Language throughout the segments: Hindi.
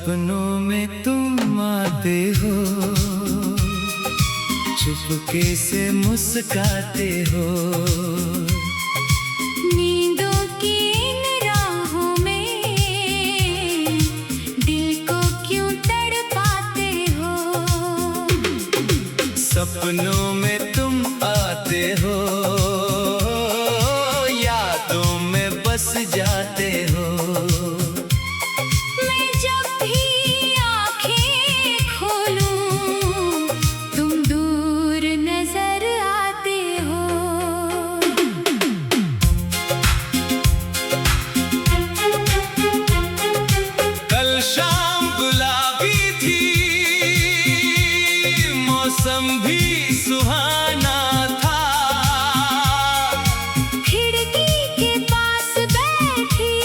सपनों में तुम आते हो, चुपके से मुस्काते हो। नींदों की इन राहों में दिल को क्यों तड़पाते हो। सपनों में तुम आते हो, यादों में बस जाते हो। मौसम भी सुहाना था, खिड़की के पास बैठी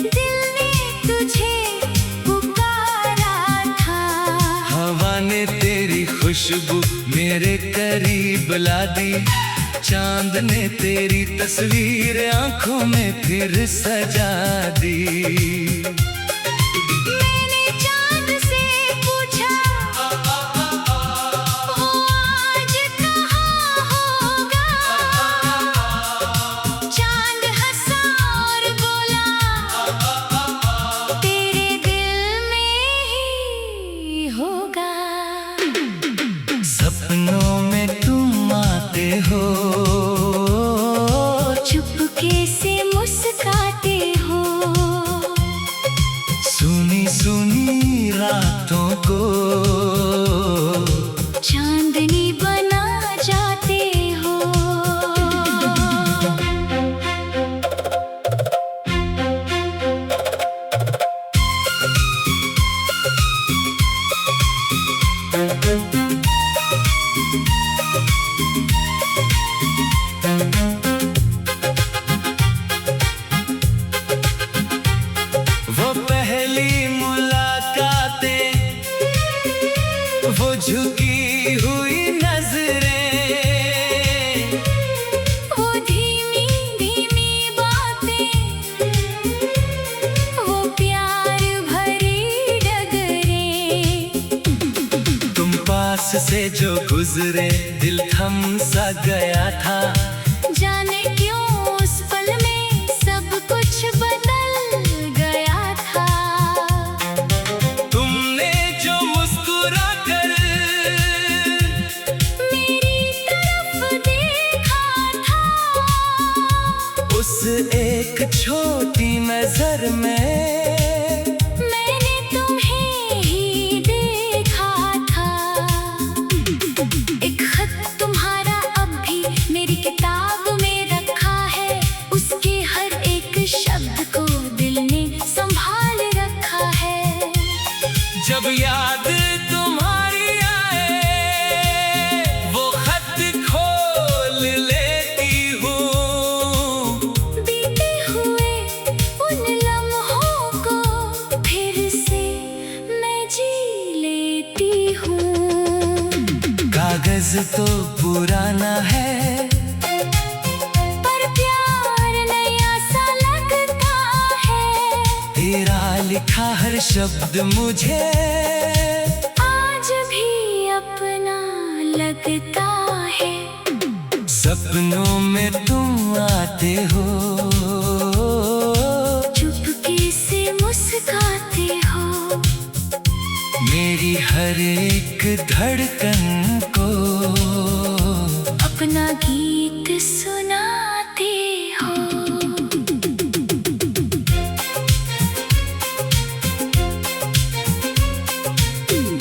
दिल ने तुझे पुकारा था। हवा ने तेरी खुशबू मेरे करीब ला दी, चांद ने तेरी तस्वीर आंखों में फिर सजा दी। सपनों में तुम आते हो, चुपके से मुस्काते हो। सुनी सुनी रातों को चांदनी बना जाते हो। वो पहली मुलाकातें, वो झुकी हुई नजरें, वो धीमी धीमी बातें, वो प्यार भरी डगरें। तुम पास से जो गुजरे दिल थम सा गया था। जाने क्यों उस पल में सब कुछ बदल गया था। तुमने जो मुस्कुरा कर मेरी तरफ देखा था, उस एक छोटी नजर में मैंने तुम्हें ही देखा था। एक खत तुम्हारा अब भी मेरी किताब में रखा है, उसके हर एक शब्द को दिल ने संभाल रखा है। जब याद तुम्हारी आए वो खत खोल लेती हूँ। बीते हुए उन लम्हों को फिर से मैं जी लेती हूँ। कागज तो पुराना है, पर प्यार नया सा लगता है। तेरा लिखा हर शब्द मुझे आज भी अपना लगता है। सपनों में तुम आते हो, चुपके से मुस्काते हो। मेरी हर एक धड़कन को अपना गीत सुनाते हो।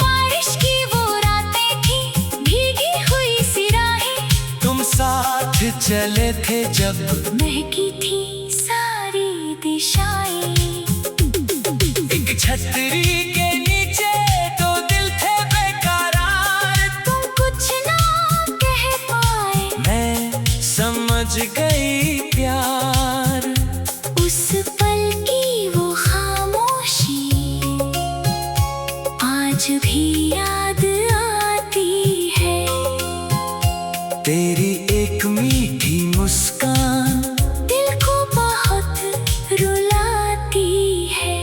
बारिश की वो रातें थी, भीगी हुई सी राहें, तुम साथ चले थे जब महकी थी सारी दिशाएं। एक छतरी के नीचे तो दिल थे बेकरार। तुम कुछ ना कह पाए, मैं समझ गई प्यार। उस पल की वो खामोशी आज भी याद आती है। तेरी एक मीठी मुस्कान दिल को बहुत रुलाती है।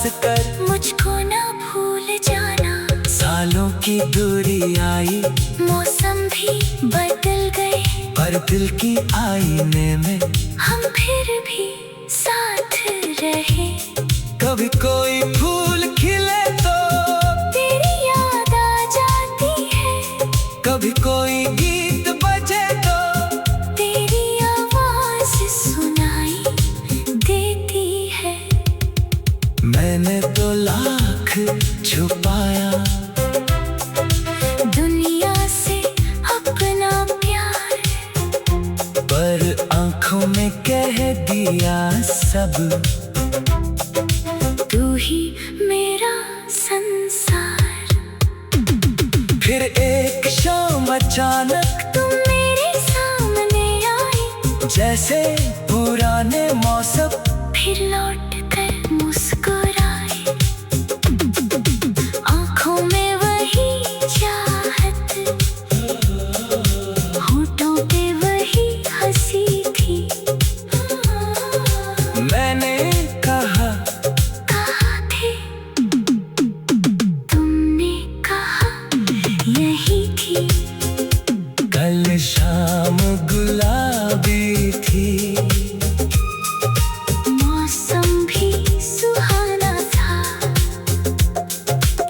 पास कर, मुझको ना भूल जाना। सालों की दूरी आई, मौसम भी बदल गए, पर दिल की आईने में हम फिर भी साथ रहे। कभी कोई फूल खिले तो तेरी याद आ जाती है, कभी कोई गीत बजे तो तेरी आवाज सुनाई देती है। मैंने तो लाख छुपाया दुनिया से अपना प्यार, पर आंखों में कह दिया सब, तू ही मेरा संसार। फिर एक शाम अचानक तुम मेरे सामने आई, जैसे पुराने मौसम फिर लौट कर मुस्कुराए। आंखों में वही चाहत, होठों पे वही हंसी थी। मैंने कहा थे तुमने कहा यही थी। कल शाम गुलाबी थी, मौसम भी सुहाना था,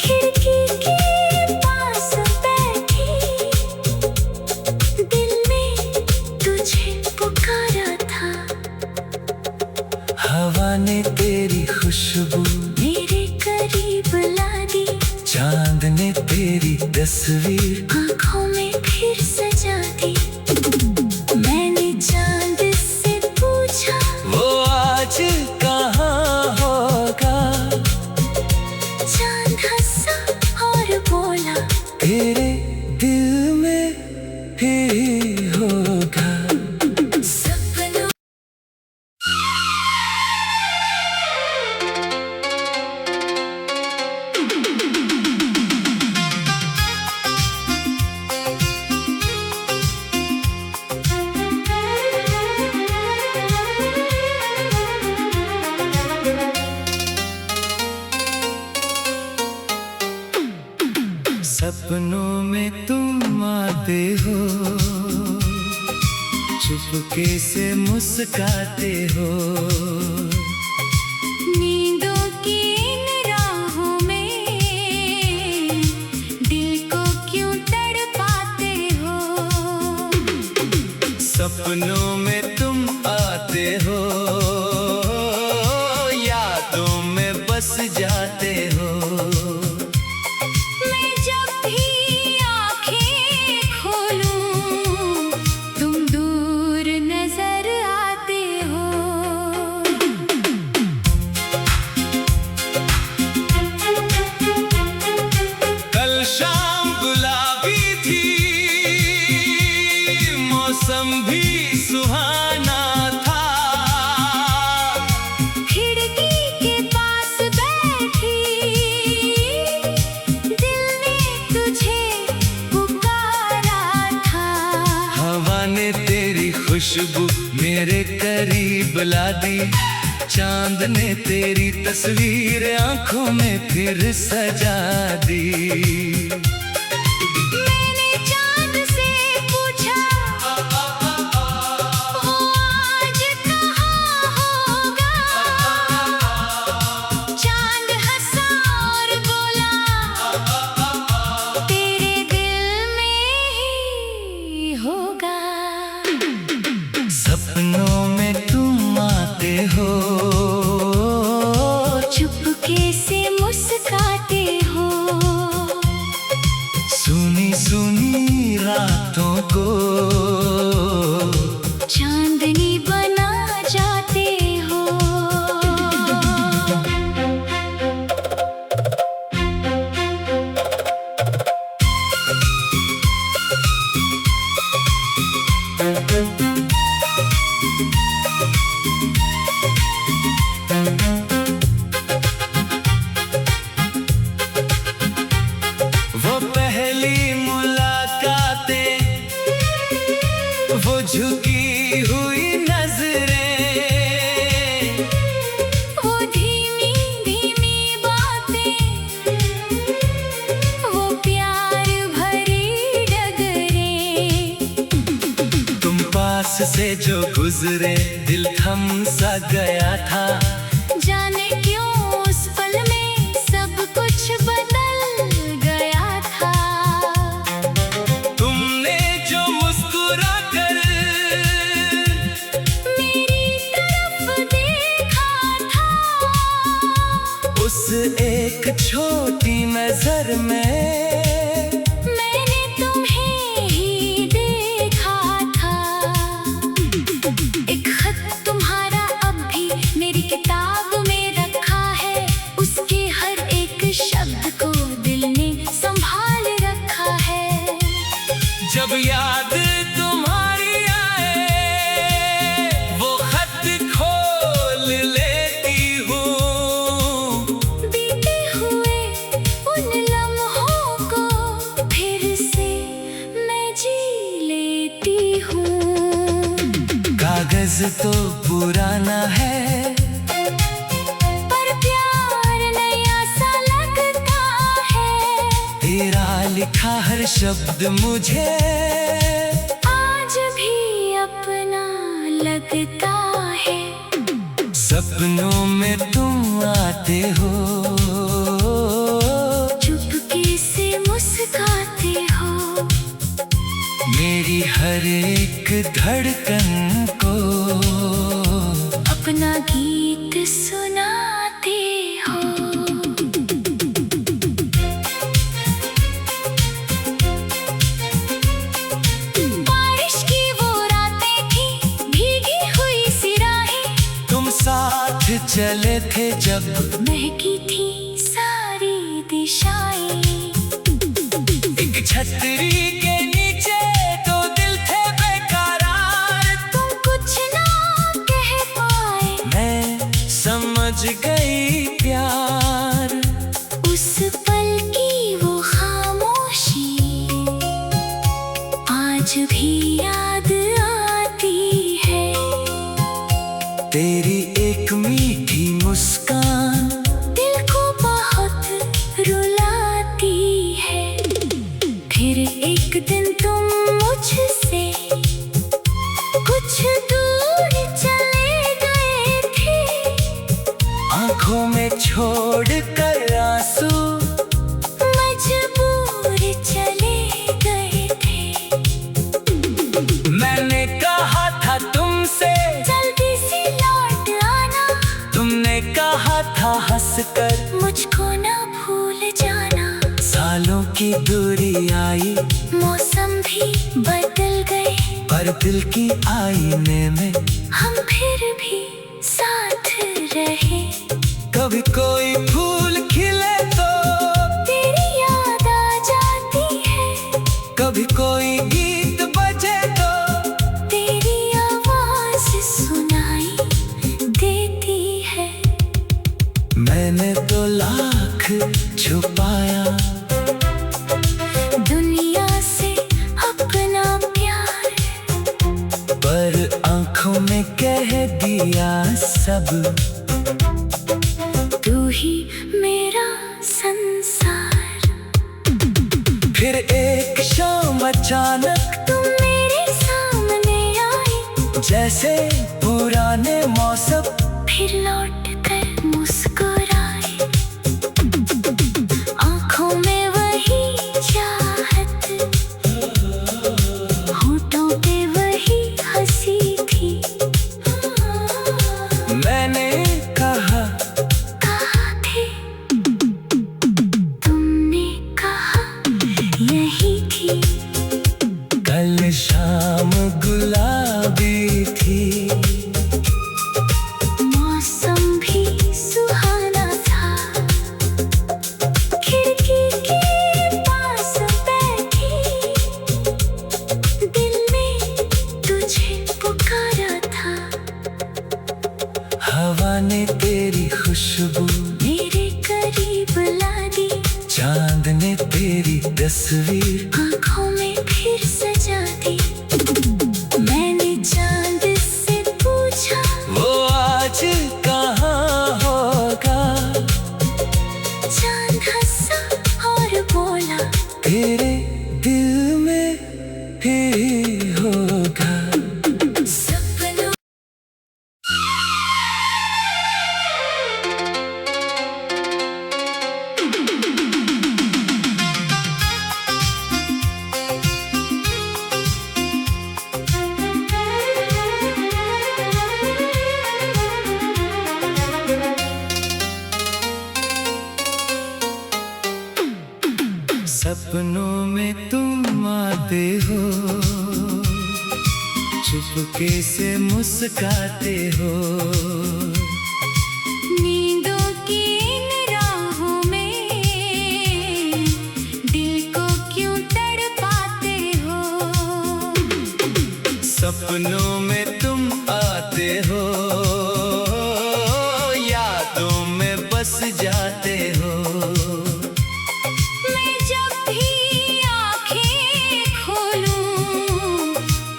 खिड़की के पास बैठी, दिल में तुझे पुकारा था। हवा ने तेरी खुशबू मेरे करीब ला दी, चांद ने तेरी तस्वीर आँखों में फिर सजा दी। मैंने चांद से पूछा, वो आज कहाँ होगा, चांद हंसा और बोला, तेरे दिल में ही होगा। सपनों सपनों में तुम आते हो, चुपके से मुस्काते हो, नींदों की इन राहों में दिल को क्यों तड़पाते हो। सपनों में तुम आते हो, यादों में बस जाते हो। मैं जब भी आँखें खोलूं, तुम दूर नजर आते हो। कल शाम गुलाबी थी, मौसम भी सुहाना था, खिड़की के पास बैठी, दिल ने तुझे पुकारा था। हवा ने तेरी खुशबू मेरे करीब ला दी, चांद ने तेरी तस्वीर आंखों में फिर सजा दी। मैंने चांद से पूछा, वो आज कहाँ होगा, चांद हंसा और बोला, तेरे दिल में ही होगा। सपनों में तुम आते हो, चुपके से मुस्काते हो, सुनी सुनी रातों को चांदनी बना जाते हो। वो पहली मुलाकातें, वो झुकी हुई नजरें, वो धीमी धीमी गुजरे दिल थम सा गया था। जाने क्यों उस पल में सब कुछ बदल गया था। तुमने जो मुस्कुरा कर मेरी तरफ देखा था, उस एक छोटी नजर में मैंने तुम्हें ही देखा था। एक खत तुम्हारा अब भी मेरी किताब में रखा है, उसके हर एक शब्द को दिल ने संभाल रखा है। जब याद तुम्हारी आए वो खत खोल लेती हूँ। बीते हुए उन लम्हों को फिर से मैं जी लेती हूँ। कागज तो पुराना है पर प्यार नया सा लगता है। तेरा लिखा हर शब्द मुझे आज भी अपना लगता है। सपनों में तुम आते हो, चुपके से मुस्काते हो, मेरी हर एक धड़कन को अपना गीत सुनाते हो। बारिश की वो रातें थी, भीगी हुई सी राहें, तुम साथ चले थे जब महकी थी सारी दिशाएं। एक छतरी के नीचे दो दिल थे बेकरार। तुम कुछ ना कह पाए, मैं समझ गई प्यार। उस पल की वो खामोशी आज भी याद आती है। तेरी एक मीठी मुस्कान दिल को बहुत रुलाती है। फिर एक दिन तुम मुझसे कुछ दूर चले गए थे। आंखों में छोड़ कर आंसू मजबूर चले गए थे। मैंने कहा था तुमसे जल्दी से लौट आना, तुमने कहा था हंसकर मुझको ना भूल जाना। सालों की दूरी आई मौसम भी बदल गए, पर दिल की आईने में हम फिर भी साथ रहे। कभी कोई फूल खिले तो तेरी याद आ जाती है, कभी कोई गीत बजे तो तेरी आवाज सुनाई देती है। मैंने तो लाख छुपाया दुनिया से अपना प्यार, पर आंखों में कह दिया सब। तू ही मेरा संसार। फिर एक शाम अचानक तुम मेरे सामने आई, जैसे पुराने मौसम फिर लौट कर मुस्कुराए। आंखों में वही चाहत, होठों पे वही हंसी थी। मैंने कहा थे तुमने कहा यही थी। कल शाम गुलाबी थी, मौसम भी सुहाना था। खिड़की के पास बैठी, दिल में तुझे पुकारा था। हवा ने तेरी खुशबू मेरे करीब ला दी, चांद ने तेरी तस्वीर आँखों में फिर सजा दी। मैंने चांद से पूछा, वो आज कहाँ होगा। चांद हंसा और बोला, तेरे दिल में ही होगा। सपनों सपनों में तुम आते हो, चुपके से मुस्काते हो। नींदों की इन राहों में दिल को क्यों तड़पाते हो। सपनों में तुम आते हो, यादों में बस जाते हो। मैं जब भी आँखें खोलूं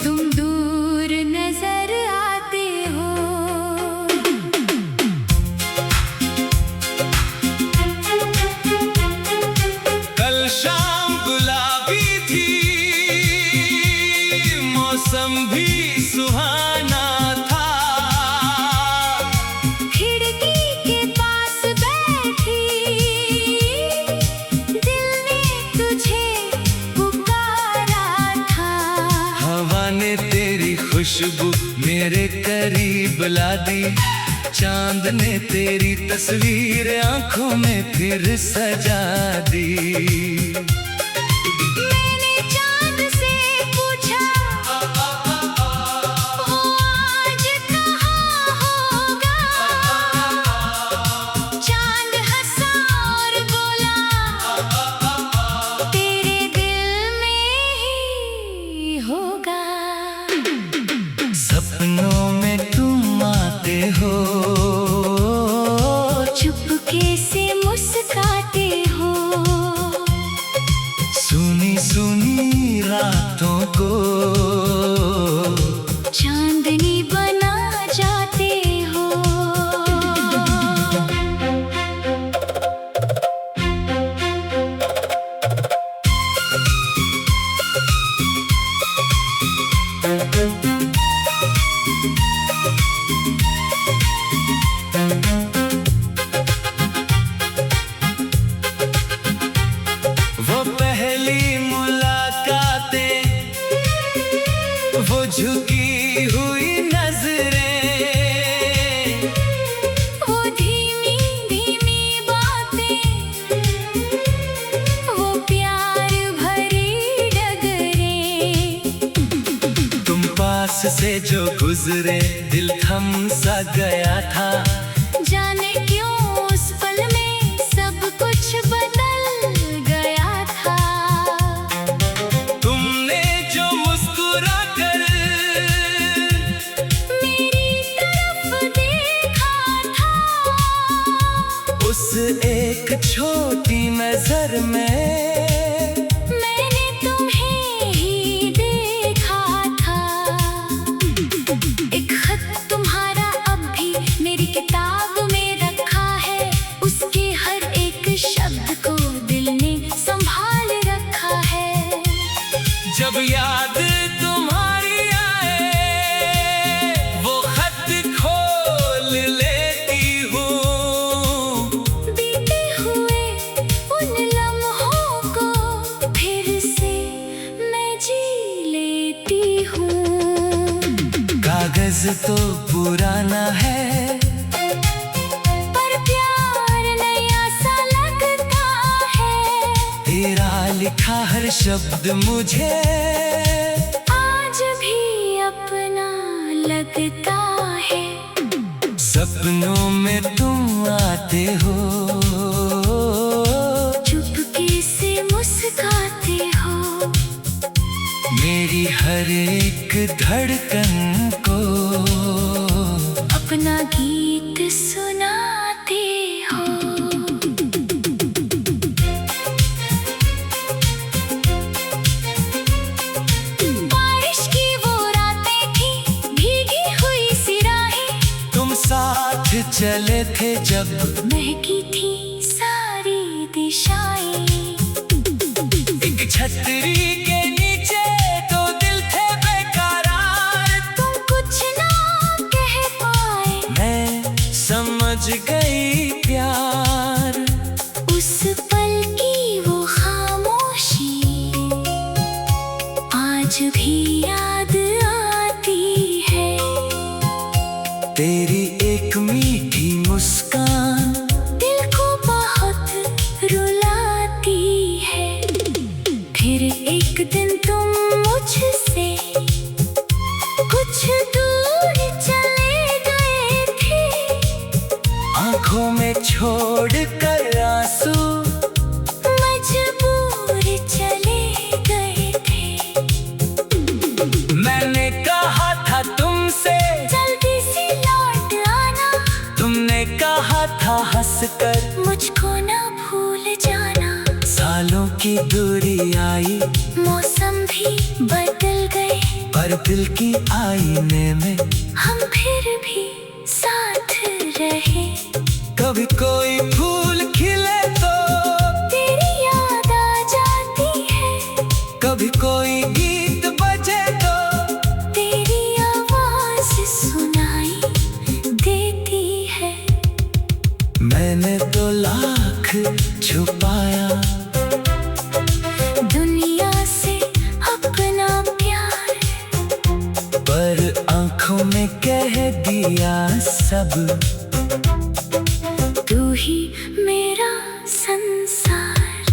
तुम दूर नजर आते हो। कल शाम गुलाबी थी, मौसम भी सुहाना था। खिड़की के पास बैठी दिल ने तुझे पुकारा था। हवा ने तेरी खुशबू मेरे करीब ला दी, चांद ने तेरी तस्वीर आंखों में फिर सजा दी। मैंने चांद से पूछा वो आज कहाँ होगा। चांद हंसा और बोला तेरे दिल में ही होगा। सपनों में तुम आते हो, चुपके से मुस्काते हो। सुनी सुनी रातों को चांदनी बना जाते हो। वो पहली मुलाकातें, वो झुकी हुई नजरें, वो धीमी धीमी बातें, वो प्यार भरी डगरें। तुम पास से जो गुजरे दिल थम सा गया था। जाने क्यों उस पल में सब कुछ बदल गया था। तुमने जो मुस्कुरा कर मेरी तरफ देखा था, उस एक छोटी नजर में मैंने तुम्हें ही देखा था। एक खत तुम्हारा अब भी मेरी किताब में रखा है, उसके हर एक शब्द को दिल ने संभाल रखा है। जब याद तुम्हारी आए वो खत खोल लेती हूँ। बीते हुए उन लम्हों को फिर से मैं जी लेती हूँ। कागज तो पुराना है, पर प्यार नया सा लगता है। तेरा लिखा हर शब्द मुझे आज भी अपना लगता है। सपनों में तुम आते हो, चुपके से मुस्काते हो। मेरी हर एक धड़कन को अपना गीत सुनाते हो। बारिश की वो रातें थी, भीगी हुई सी राहें, तुम साथ चले थे जब महकी थी सारी दिशाएं। एक छतरी के नीचे तो दिल थे बेकरार। तुम कुछ ना कह पाए, मैं समझ गई प्यार। उस पल की वो खामोशी आज भी याद आती है। तेरी एक मीठी मुस्कान दिल को बहुत रुलाती है। एक दिन तुम मुझसे कुछ दूर चले गए थे, आंखों में छोड़ कर आंसू मजबूर चले गए थे। मैंने कहा था तुमसे जल्दी से लौट आना, तुमने कहा था हंसकर मुझको ना भूल जाना। सालों की दूरी आई, मौसम भी बदल गए, पर दिल की आईने में हम फिर भी साथ रहे। कभी कोई फूल खिले तो तेरी याद आ जाती है, कभी कोई गीत बजे तो तेरी आवाज सुनाई देती है। मैंने तो लाख छुपाया दुनिया से अपना प्यार, पर आंखों में कह दिया सब, तू ही मेरा संसार।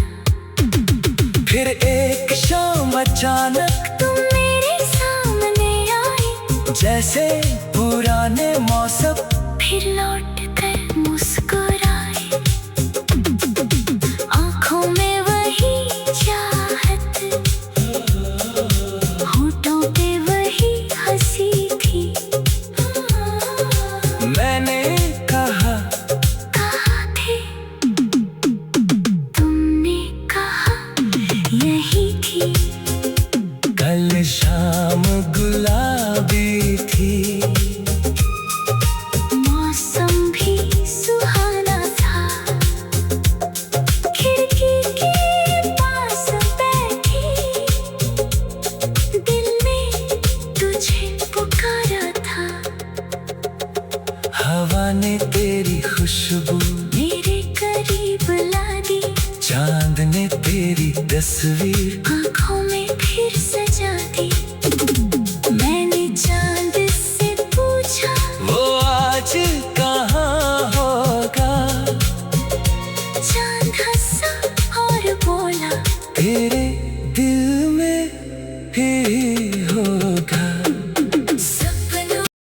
फिर एक शाम अचानक तुम मेरे सामने आई, जैसे पुराने मौसम फिर लौट कर मुस्कुराए। आंखों में वही चाहत, होठों पे वही हंसी थी। मैंने कहा थे तुमने कहा यही थी। कल शाम गुलाबी थी, मौसम भी सुहाना था, खिड़की के पास बैठी, दिल में तुझे पुकारा था। हवा ने तेरी खुशबू मेरे करीब ला दी, चांद ने तेरी तस्वीर आँखों में फिर सजा दी। मैंने चांद से पूछा, वो आज